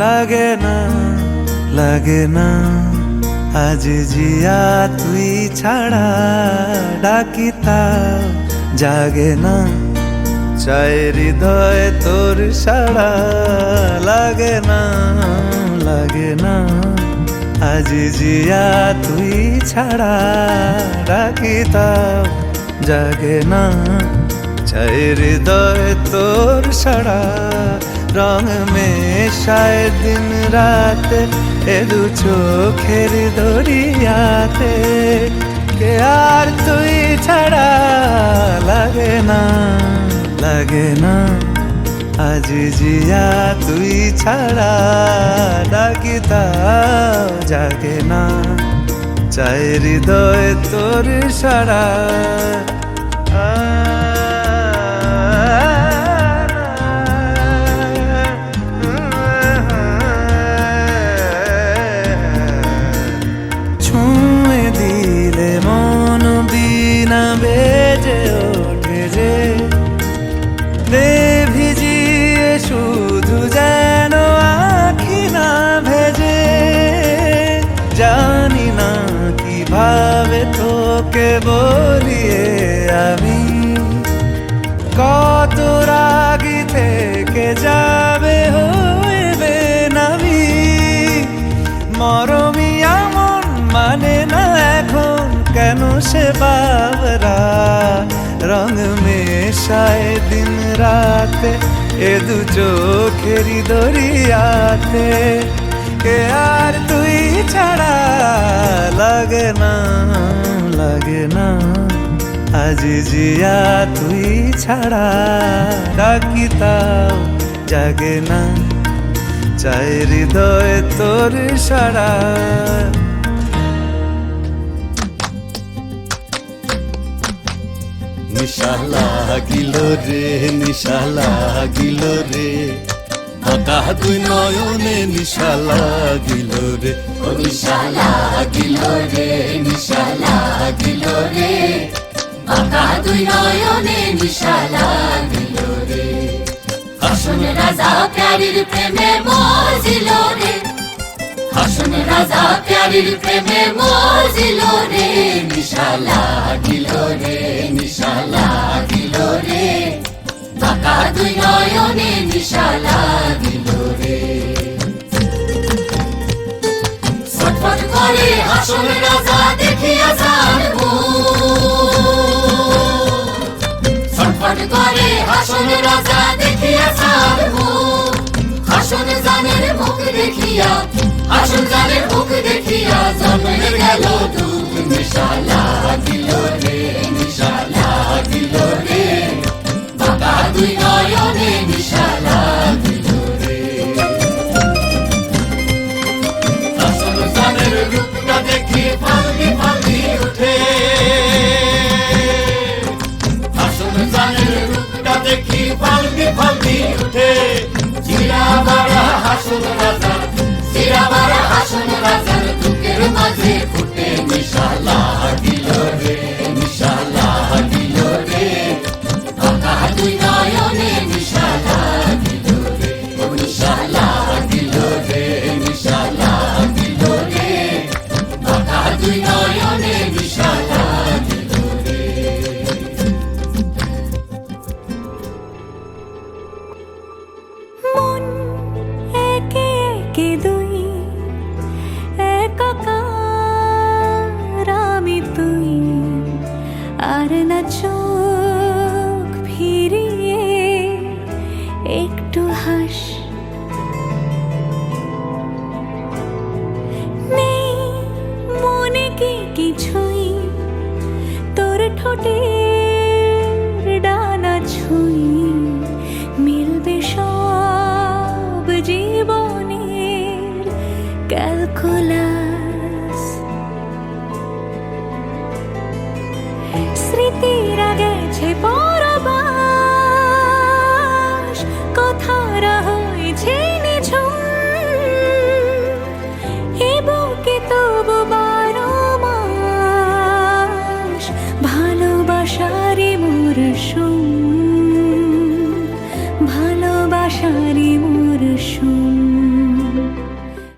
লাগে না লাগে না আজ জিয়া তুই ছাড়া ডাকি তাও জাগে না চাই হৃদয় তোর সাড়া লাগে না লাগে না আজ জিয়া তুই ছাড়া ডাকি তাও জাগে না চাই হৃদয় তোর সাড়া রং মেশায় দিন রাত এ দু চোখের দরিয়াতে কে আর তুই ছাড়া লাগে না লাগে না আজ জিয়া তুই ছাড়া ডাকি তাও জাগে না চাই হৃদয় তোর সাড়া ছুঁয়ে দিলে মন বিনা বেজে ওঠে যে দে ভিজিয়ে শুধু যেন আখি না ভেজে জানি না কিভাবে তোকে বলিয়ে আমি কত রাগি থেকে যাবে হইবে নামি মরমি আমন মানে না এখন কেন সে বাবরা রং মেশায় দিন রাতে এ দু চোখেরি দরিয়াতে কে আর তুই ছাড়া লাগে না লাগে না আজ জিয়া তুই ছাড়া ডাকি তাও জাগে না চাই হৃদয় তোর সাড়া নিশা লাগিল রে নিশা লাগিল রে বাঁকা দুই নয়নে নিশা লাগিল রে ও নিশা লাগিল রে নিশা লাগিল রে বাঁকা দুই নয়নে নিশা লাগিল রে হাসন রাজা প্যারির প্রেমে মজিল রে হাসন রাজা প্যারির প্রেমে মজিল রে নিশা লাগিল রে নিশা লাগিল রে বাঁকা দুই নয়নে নিশা লাগিল রে ছটফট করে হাসন রাজা দেখিয়া জানবো ছটফট করে হাসন রাজা দেখিয়া জানবো হাসন জানের মুখ দেখিয়া হাসন জানের মুখ দেখিয়া জন্মে গেল দুঃখ নিশা লাগিল রে নিশা লাগিল রে বাঁকা দুই নয়নে নিশা লাগিল রে হাসন জানের রূপটা দেখি ফাল্লি ফাল্লি উঠে হাসন জানের রূপটা দেখি ফাল্লি ফাল্লি উঠে জিরা বাড়া হাসন রাজা জিরা বাড়া হাসন রাজার দুঃখের মাঝে ফুটে নিশা লাগিল রে নিশা লাগিল রে বাঁকা দুই নয়নে নিশা লাগিল রে ও নিশা লাগিল রে নিশা লাগিল রে বাঁকা দুই নয়নে নিশা লাগিল রে মন একে একে দুই একাকার আমি তুই আর না চোখ ফিরিয়ে একটু হাস নেই মনে কি কিছুই তোর ঠোঁটের ডানা ছুঁই মিলবে সব জীবনের ক্যালকুলাস স্মৃতিরা গেছে পরবাস কথারা হয়েছে নিঝুম এ বুকে তবু 12 মাস ভালোবাসারই মরশুম